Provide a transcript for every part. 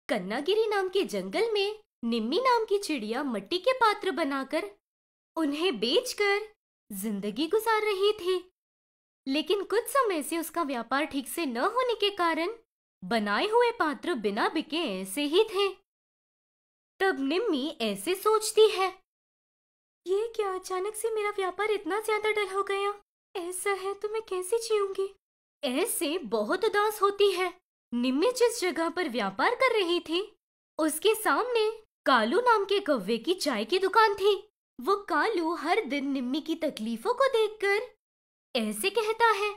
कन्नागिरी नाम के जंगल में निम्मी नाम की चिड़िया मिट्टी के पात्र बनाकर उन्हें बेचकर जिंदगी गुजार रही थी। लेकिन कुछ समय से उसका व्यापार ठीक से न होने के कारण बनाए हुए पात्र बिना बिके ऐसे ही थे। तब निम्मी ऐसे सोचती है, ये क्या अचानक से मेरा व्यापार इतना ज्यादा डल हो गया। ऐसा है तो मैं कैसे जीऊंगी। ऐसे बहुत उदास होती है। निम्मी जिस जगह पर व्यापार कर रही थी उसके सामने कालू नाम के कौवे की चाय की दुकान थी। वो कालू हर दिन निम्मी की तकलीफों को देखकर ऐसे कहता है,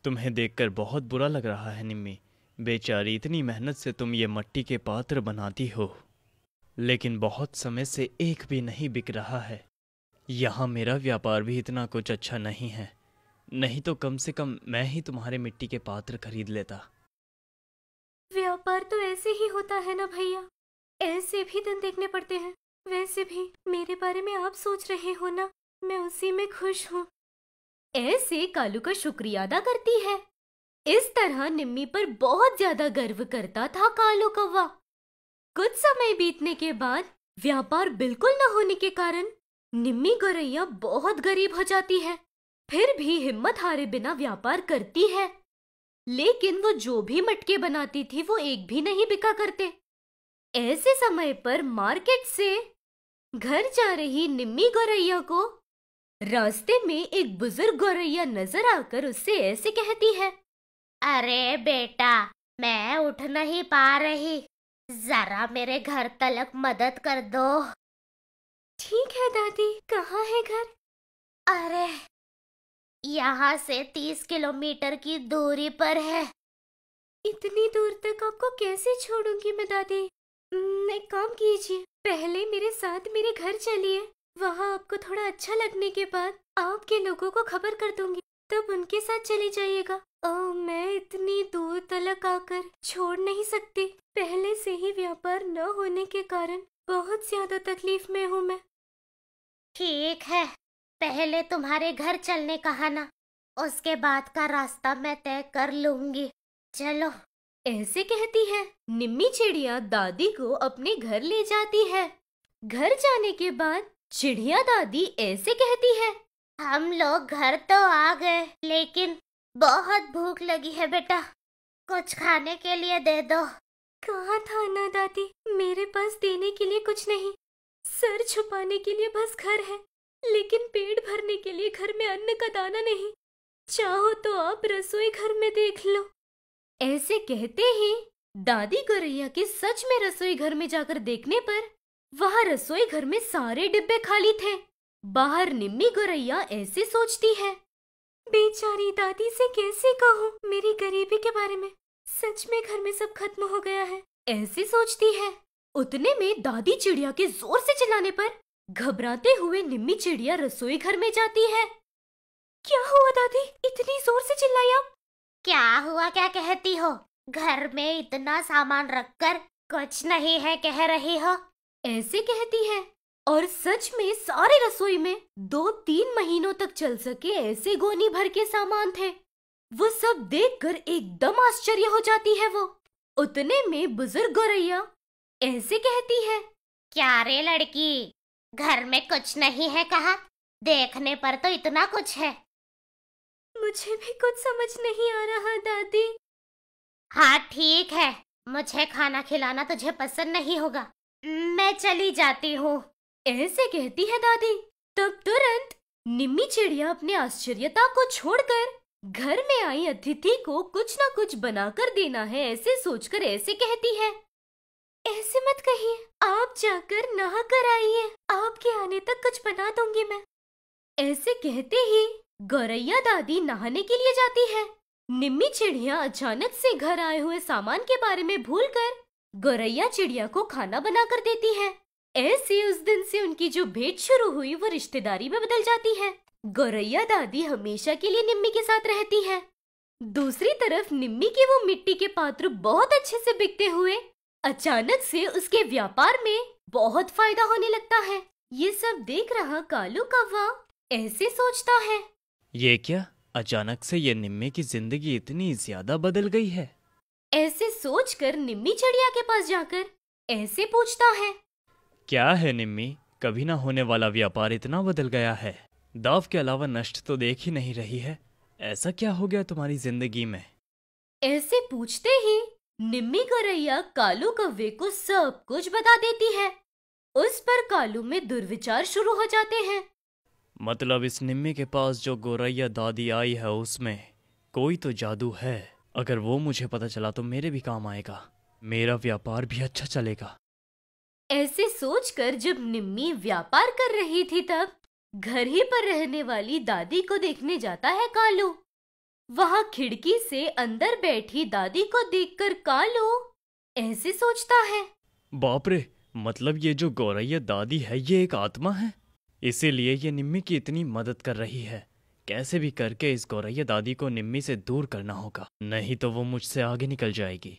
तुम्हें देखकर बहुत बुरा लग रहा है निम्मी। बेचारी, इतनी मेहनत से तुम ये मिट्टी के पात्र बनाती हो, लेकिन बहुत समय से एक भी नहीं बिक रहा है। यहाँ मेरा व्यापार भी इतना कुछ अच्छा नहीं है, नहीं तो कम से कम मैं ही तुम्हारे मिट्टी के पात्र खरीद लेता। व्यापार तो ऐसे ही होता है ना भैया, ऐसे भी दिन देखने पड़ते हैं। वैसे भी मेरे बारे में आप सोच रहे हो ना, मैं उसी में खुश हूँ। ऐसे कालू का शुक्रिया अदा करती है। इस तरह निम्मी पर बहुत ज्यादा गर्व करता था कालू कौवा। कुछ समय बीतने के बाद व्यापार बिल्कुल न होने के कारण निम्मी गौरैया बहुत गरीब हो जाती है। फिर भी हिम्मत हारे बिना व्यापार करती है। लेकिन वो जो भी मटके बनाती थी वो एक भी नहीं बिका करते। ऐसे समय पर मार्केट से घर जा रही निम्मी गौरैया को रास्ते में एक बुजुर्ग गौरैया नजर आकर उससे ऐसे कहती है, अरे बेटा, मैं उठ नहीं पा रही, जरा मेरे घर तलक मदद कर दो। ठीक है दादी, कहाँ है घर? अरे, यहाँ से 30 किलोमीटर की दूरी पर है। इतनी दूर तक आपको कैसे छोड़ूंगी मैं दादी। एक काम कीजिए, पहले मेरे साथ मेरे घर चलिए। वहाँ आपको थोड़ा अच्छा लगने के बाद आपके लोगों को खबर कर दूंगी, तब उनके साथ चले जाइएगा। मैं इतनी दूर तलक आकर छोड़ नहीं सकती। पहले से ही व्यापार न होने के कारण बहुत ज्यादा तकलीफ में हूँ मैं। ठीक है, पहले तुम्हारे घर चलने कहा ना, उसके बाद का रास्ता मैं तय कर लूंगी। चलो। ऐसे कहती है। निम्मी चिड़िया दादी को अपने घर ले जाती है। घर जाने के बाद चिड़िया दादी ऐसे कहती है, हम लोग घर तो आ गए, लेकिन बहुत भूख लगी है बेटा, कुछ खाने के लिए दे दो। कहा था ना दादी, मेरे पास देने के लिए कुछ नहीं। सर छुपाने के लिए बस घर है, लेकिन पेट भरने के लिए घर में अन्न का दाना नहीं। चाहो तो आप रसोई घर में देख लो। ऐसे कहते ही दादी गौरैया के सच में रसोई घर में जाकर देखने पर वहाँ रसोई घर में सारे डिब्बे खाली थे। बाहर निम्मी गौरैया ऐसे सोचती है, बेचारी दादी से कैसे कहूँ मेरी गरीबी के बारे में। सच में घर में सब खत्म हो गया है, ऐसे सोचती है। उतने में दादी चिड़िया के जोर से चिल्लाने पर घबराते हुए निम्मी चिड़िया रसोई घर में जाती है। क्या हुआ दादी, इतनी जोर से चिल्लाई आप? क्या हुआ, क्या कहती हो? घर में इतना सामान रखकर कुछ नहीं है कह रही हो? ऐसे कहती है। और सच में सारे रसोई में 2-3 महीनों तक चल सके ऐसे गोनी भर के सामान थे। वो सब देखकर एकदम आश्चर्य हो जाती है वो। उतने में बुजुर्ग गौरैया ऐसे कहती है, क्या रे लड़की, घर में कुछ नहीं है कहा? देखने पर तो इतना कुछ है। मुझे भी कुछ समझ नहीं आ रहा दादी। हाँ ठीक है, मुझे खाना खिलाना तुझे पसंद नहीं होगा, मैं चली जाती हूँ। ऐसे कहती है दादी। तब तुरंत निम्मी चिड़िया अपने आश्चर्यता को छोड़कर घर में आई अतिथि को कुछ न कुछ बनाकर देना है ऐसे सोचकर ऐसे कहती है, ऐसे मत कहिए, आप जाकर नहा कर आइए, आपके आने तक कुछ बना दूंगी मैं। ऐसे कहते ही गौरैया दादी नहाने के लिए जाती है। निम्मी चिड़िया अचानक से घर आए हुए सामान के बारे में भूलकर गौरैया चिड़िया को खाना बनाकर देती है। ऐसे उस दिन से उनकी जो भेंट शुरू हुई वो रिश्तेदारी में बदल जाती है। गौरैया दादी हमेशा के लिए निम्मी के साथ रहती है। दूसरी तरफ निम्मी के वो मिट्टी के पात्र बहुत अच्छे से बिकते हुए अचानक से उसके व्यापार में बहुत फायदा होने लगता है। ये सब देख रहा कालू कौवा ऐसे सोचता है, ये क्या, अचानक से ये निम्मी की जिंदगी इतनी ज्यादा बदल गई है। ऐसे सोचकर निम्मी चिड़िया के पास जाकर ऐसे पूछता है। क्या है निम्मी, कभी ना होने वाला व्यापार इतना बदल गया है। दाव के अलावा नष्ट तो देख ही नहीं रही है। ऐसा क्या हो गया तुम्हारी जिंदगी में? ऐसे पूछते ही निम्मी गौरैया कालू कौवे को सब कुछ बता देती है। उस पर कालू में दुर्विचार शुरू हो जाते हैं। मतलब इस निम्मी के पास जो गौरैया दादी आई है उसमें कोई तो जादू है। अगर वो मुझे पता चला तो मेरे भी काम आएगा, मेरा व्यापार भी अच्छा चलेगा। ऐसे सोचकर जब निम्मी व्यापार कर रही थी तब घर ही पर रहने वाली दादी को देखने जाता है कालू। वहां खिड़की से अंदर बैठी दादी को देखकर कालू ऐसे सोचता है। बाप रे, मतलब ये जो गौरैया दादी है ये एक आत्मा है, इसीलिए ये निम्मी की इतनी मदद कर रही है। कैसे भी करके इस गौरैया दादी को निम्मी से दूर करना होगा, नहीं तो वो मुझसे आगे निकल जाएगी।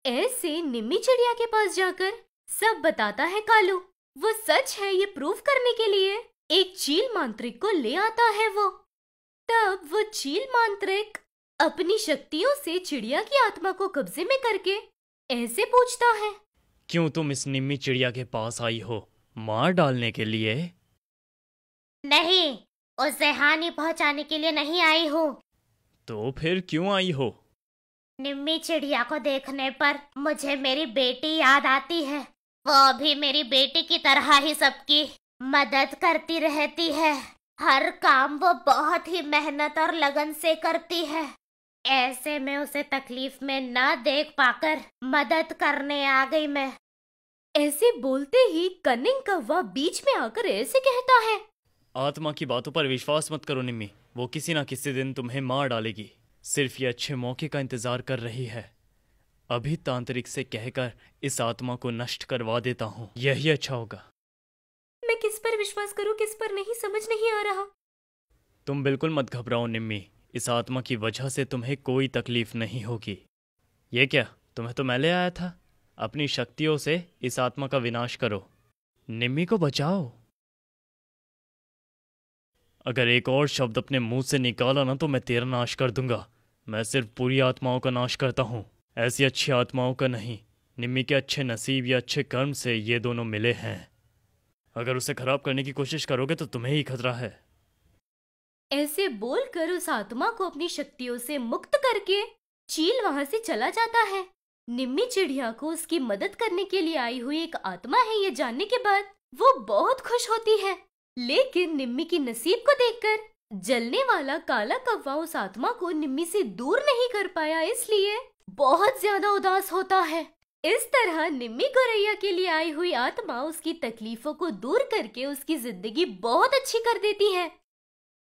ऐसे निम्मी चिड़िया के पास जाकर सब बताता है कालू। वो सच है ये प्रूव करने के लिए एक चील मांत्रिक को ले आता है वो। तब वो चील मांत्रिक अपनी शक्तियों से चिड़िया की आत्मा को कब्जे में करके ऐसे पूछता है। क्यों तुम इस निम्मी चिड़िया के पास आई हो, मार डालने के लिए? नहीं, उसे हानि पहुंचाने के लिए नहीं आई हूँ। तो फिर क्यों आई हो? निम्मी चिड़िया को देखने पर मुझे मेरी बेटी याद आती है। वो भी मेरी बेटी की तरह ही सबकी मदद करती रहती है। हर काम वो बहुत ही मेहनत और लगन से करती है। ऐसे में उसे तकलीफ में न देख पाकर मदद करने आ गई मैं। ऐसे बोलते ही कनिंग कौवा बीच में आकर ऐसे कहता है। आत्मा की बातों पर विश्वास मत करो निम्मी, वो किसी ना किसी दिन तुम्हें मार डालेगी। सिर्फ ये अच्छे मौके का इंतजार कर रही है। अभी तांत्रिक से कहकर इस आत्मा को नष्ट करवा देता हूँ, यही अच्छा होगा। मैं किस पर विश्वास करूं किस पर नहीं, समझ नहीं आ रहा। तुम बिल्कुल मत घबराओ निम्मी, इस आत्मा की वजह से तुम्हें कोई तकलीफ नहीं होगी। ये क्या, तुम्हें तो मैं ले आया था। अपनी शक्तियों से इस आत्मा का विनाश करो, निम्मी को बचाओ। अगर एक और शब्द अपने मुंह से निकाला ना तो मैं तेरा नाश कर दूंगा। मैं सिर्फ बुरी आत्माओं का नाश करता हूँ, ऐसी अच्छी आत्माओं का नहीं। निम्मी के अच्छे नसीब या अच्छे कर्म से ये दोनों मिले हैं। अगर उसे खराब करने की कोशिश करोगे तो तुम्हें ही खतरा है। ऐसे बोलकर उस आत्मा को अपनी शक्तियों से मुक्त करके चील वहां से चला जाता है। निम्मी चिड़िया को उसकी मदद करने के लिए आई हुई एक आत्मा है ये जानने के बाद वो बहुत खुश होती है। लेकिन निम्मी की नसीब को देखकर जलने वाला काला कौवा उस आत्मा को निम्मी से दूर नहीं कर पाया, इसलिए बहुत ज्यादा उदास होता है। इस तरह निम्मी गौरैया के लिए आई हुई आत्मा उसकी तकलीफों को दूर करके उसकी जिंदगी बहुत अच्छी कर देती है।